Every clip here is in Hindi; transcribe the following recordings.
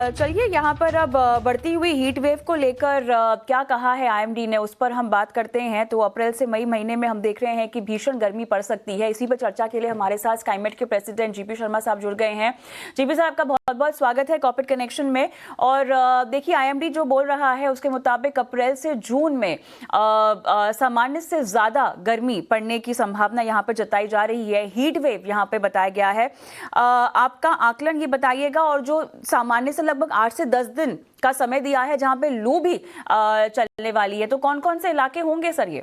चलिए यहाँ पर अब बढ़ती हुई हीट वेव को लेकर क्या कहा है आईएमडी ने, उस पर हम बात करते हैं। तो अप्रैल से मई महीने में हम देख रहे हैं कि भीषण गर्मी पड़ सकती है। इसी पर चर्चा के लिए हमारे साथ स्काईमेट के प्रेसिडेंट जीपी शर्मा साहब जुड़ गए हैं। जीपी साहब, आपका बहुत बहुत स्वागत है कॉर्पोरेट कनेक्शन में। और देखिए, आईएमडी जो बोल रहा है उसके मुताबिक अप्रैल से जून में सामान्य से ज्यादा गर्मी पड़ने की संभावना यहाँ पर जताई जा रही है। हीट वेव यहाँ पे बताया गया है। आपका आकलन ये बताइएगा, और जो सामान्य से लगभग 8 से 10 दिन का समय दिया है जहां पे लू भी चलने वाली है, तो कौन कौन से इलाके होंगे सर ये?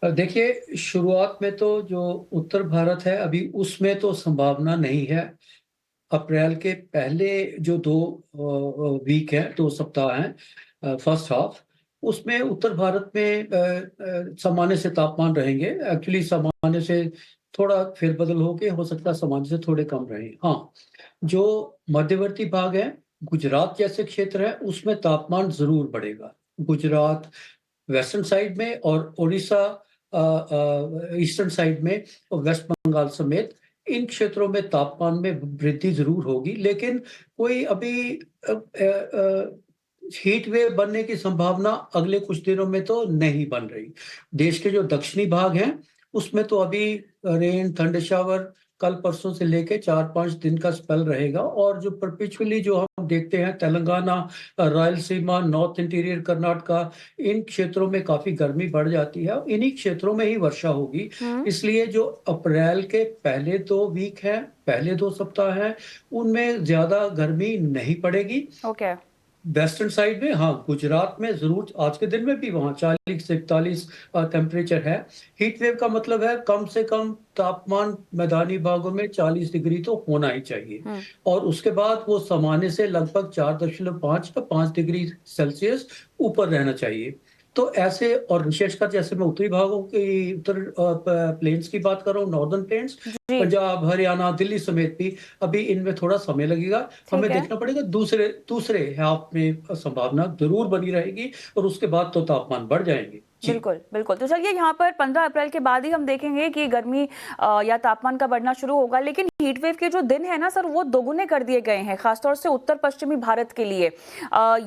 देखिए, शुरुआत में तो जो उत्तर भारत है अभी उसमें तो संभावना नहीं है। अप्रैल के पहले जो दो वीक है, 2 सप्ताह हैं, फर्स्ट हाफ, उसमें उत्तर भारत में सामान्य से तापमान रहेंगे। एक्चुअली सामान्य से थोड़ा फेरबदल होके हो सकता है सामान्य से थोड़े कम रहे। हाँ, जो मध्यवर्ती भाग है, गुजरात जैसे क्षेत्र है, उसमें तापमान जरूर बढ़ेगा। गुजरात वेस्टर्न साइड में और उड़ीसा ईस्टर्न साइड में और वेस्ट बंगाल समेत इन क्षेत्रों में तापमान में वृद्धि जरूर होगी, लेकिन कोई अभी हीट वेव बनने की संभावना अगले कुछ दिनों में तो नहीं बन रही। देश के जो दक्षिणी भाग हैं उसमें तो अभी रेन थंडर शावर कल परसों से लेके 4-5 दिन का स्पेल रहेगा। और जो परपेचुअली जो हम देखते हैं तेलंगाना, रायलसीमा, नॉर्थ इंटीरियर कर्नाटका, इन क्षेत्रों में काफी गर्मी बढ़ जाती है। इन्हीं क्षेत्रों में ही वर्षा होगी। इसलिए जो अप्रैल के पहले 2 वीक हैं, पहले 2 सप्ताह हैं, उनमें ज्यादा गर्मी नहीं पड़ेगी। ओके। वेस्टर्न साइड में, हाँ, गुजरात में जरूर आज के दिन में भी वहाँ 40 से 41 टेम्परेचर है। हीट वेव का मतलब है कम से कम तापमान मैदानी भागों में 40 डिग्री तो होना ही चाहिए, और उसके बाद वो सामान्य से लगभग 4.5 या 5 डिग्री सेल्सियस ऊपर रहना चाहिए। तो ऐसे, और विशेषकर जैसे मैं उत्तरी भागों की, उत्तर प्लेन्स की बात कर रहा हूँ, नॉर्दर्न प्लेन्स, जी। पंजाब, हरियाणा, दिल्ली समेत भी अभी इनमें थोड़ा समय लगेगा। हमें ठीक है। देखना पड़ेगा। दूसरे दूसरे हाफ में संभावना जरूर बनी रहेगी, और उसके बाद तो तापमान बढ़ जाएंगे। जी बिल्कुल बिल्कुल। तो चलिए, यहाँ पर 15 अप्रैल के बाद ही हम देखेंगे कि गर्मी या तापमान का बढ़ना शुरू होगा। लेकिन हीट वेव के जो दिन है ना सर, वो दोगुने कर दिए गए हैं, खासतौर से उत्तर पश्चिमी भारत के लिए।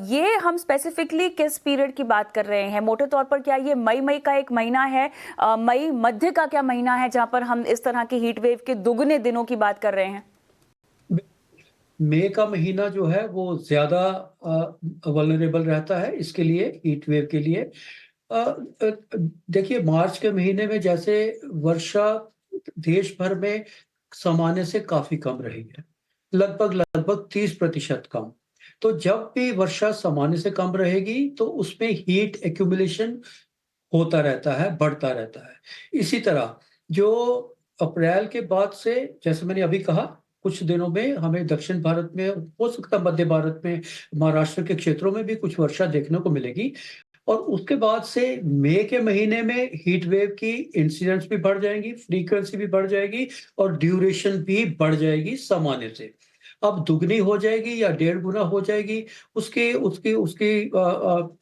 ये हम स्पेसिफिकली किस पीरियड की बात कर रहे हैं? मोटे तौर पर क्या ये मई का एक महीना है? मई मध्य का क्या महीना है जहां पर हम इस तरह की हीट वेव के दोगुने दिनों की बात कर रहे हैं? मई का महीना जो है वो ज्यादा वल्नरेबल रहता है इसके लिए, हीट वेव के लिए। अ, अ, देखिए, मार्च के महीने में जैसे वर्षा देश भर में सामान्य से काफी कम रही है, लगभग लगभग 30% कम। तो जब भी वर्षा सामान्य से कम रहेगी तो उसमें हीट एक्यूमुलेशन होता रहता है, बढ़ता रहता है। इसी तरह जो अप्रैल के बाद से, जैसे मैंने अभी कहा, कुछ दिनों में हमें दक्षिण भारत में, हो सकता है मध्य भारत में, महाराष्ट्र के क्षेत्रों में भी कुछ वर्षा देखने को मिलेगी। और उसके बाद से मई के महीने में हीट वेव की इंसिडेंस भी बढ़ जाएंगी, फ्रीक्वेंसी भी बढ़ जाएगी, और ड्यूरेशन भी बढ़ जाएगी सामान्य से। अब दुगनी हो जाएगी या 1.5 गुना हो जाएगी, उसकी उसकी उसकी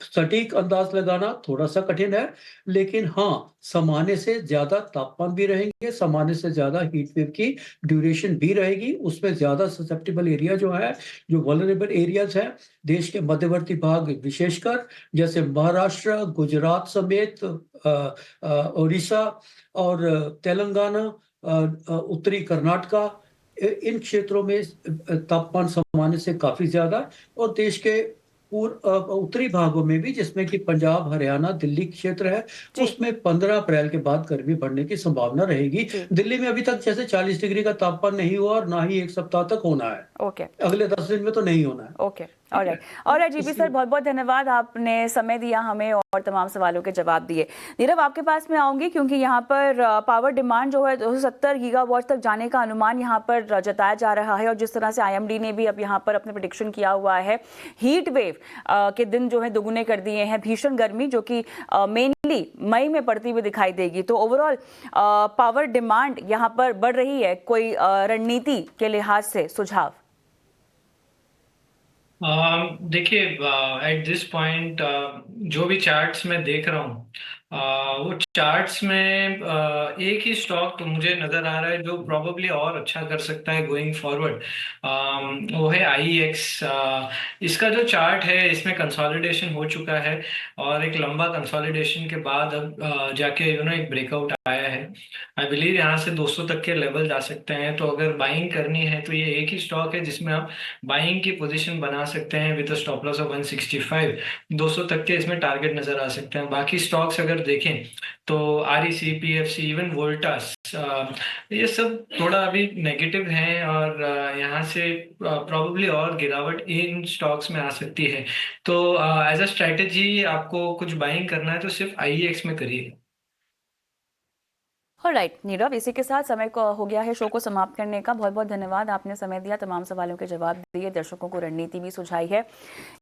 सटीक अंदाज लगाना थोड़ा सा कठिन है। लेकिन हाँ, सामान्य से ज्यादा तापमान भी रहेंगे, सामान्य से ज्यादा हीट वेव की ड्यूरेशन भी रहेगी। उसमें ज्यादा ससेप्टेबल एरिया जो है, जो वल्नरेबल एरियाज हैं, देश के मध्यवर्ती भाग विशेषकर, जैसे महाराष्ट्र, गुजरात समेत, उड़ीसा और तेलंगाना, उत्तरी कर्नाटका, इन क्षेत्रों में तापमान सामान्य से काफी ज्यादा। और देश के उत्तरी भागों में भी, जिसमें कि पंजाब, हरियाणा, दिल्ली क्षेत्र है, जी उसमें 15 अप्रैल के बाद गर्मी बढ़ने की संभावना रहेगी। जी। दिल्ली में अभी तक जैसे 40 डिग्री का तापमान नहीं हुआ, और ना ही 1 सप्ताह तक होना है। ओके अगले 10 दिन में तो नहीं होना है। ओके। ठीक है, ऑलराइट जीपी सर, इसलिए बहुत बहुत धन्यवाद, आपने समय दिया हमें और तमाम सवालों के जवाब दिए। नीरव, आपके पास में आऊंगी, क्योंकि यहाँ पर पावर डिमांड जो है 270 गीगावाट तक जाने का अनुमान यहाँ पर जताया जा रहा है। और जिस तरह से आईएमडी ने भी अब यहाँ पर अपने प्रेडिक्शन किया हुआ है, हीट वेव के दिन जो है दोगुने कर दिए हैं। भीषण गर्मी जो कि मेनली मई में पड़ती हुई दिखाई देगी। तो ओवरऑल पावर डिमांड यहाँ पर बढ़ रही है। कोई रणनीति के लिहाज से सुझाव? देखिए, एट दिस पॉइंट जो भी चार्ट्स मैं देख रहा हूँ, वो चार्ट्स में एक ही स्टॉक तो मुझे नजर आ रहा है जो प्रोबेबली और अच्छा कर सकता है गोइंग फॉरवर्ड। वो है IEX। इसका जो चार्ट है इसमें कंसोलिडेशन हो चुका है और एक लंबा कंसोलिडेशन के बाद अब जाके एक ब्रेकआउट आया है। आई बिलीव यहाँ से 200 तक के लेवल जा सकते हैं, तो अगर बाइंग करनी है तो ये एक ही स्टॉक है जिसमें आप बाइंग की पोजीशन बना सकते हैं विद स्टॉप लॉस ऑफ 165। 200 तक के इसमें टारगेट नजर आ सकते हैं। बाकी स्टॉक्स अगर देखें तो REC, PFC, इवन वोल्टास, ये सब थोड़ा अभी नेगेटिव हैं और यहाँ से प्रॉब्लली और गिरावट इन स्टॉक्स में आ सकती है। तो एज अ स्ट्रेटेजी आपको कुछ बाइंग करना है तो सिर्फ IEX में करिए। ऑलराइट नीरव, इसी के साथ समय को हो गया है शो को समाप्त करने का। बहुत बहुत धन्यवाद, आपने समय दिया, तमाम सवालों के जवाब दिए, दर्शकों को रणनीति भी सुझाई है।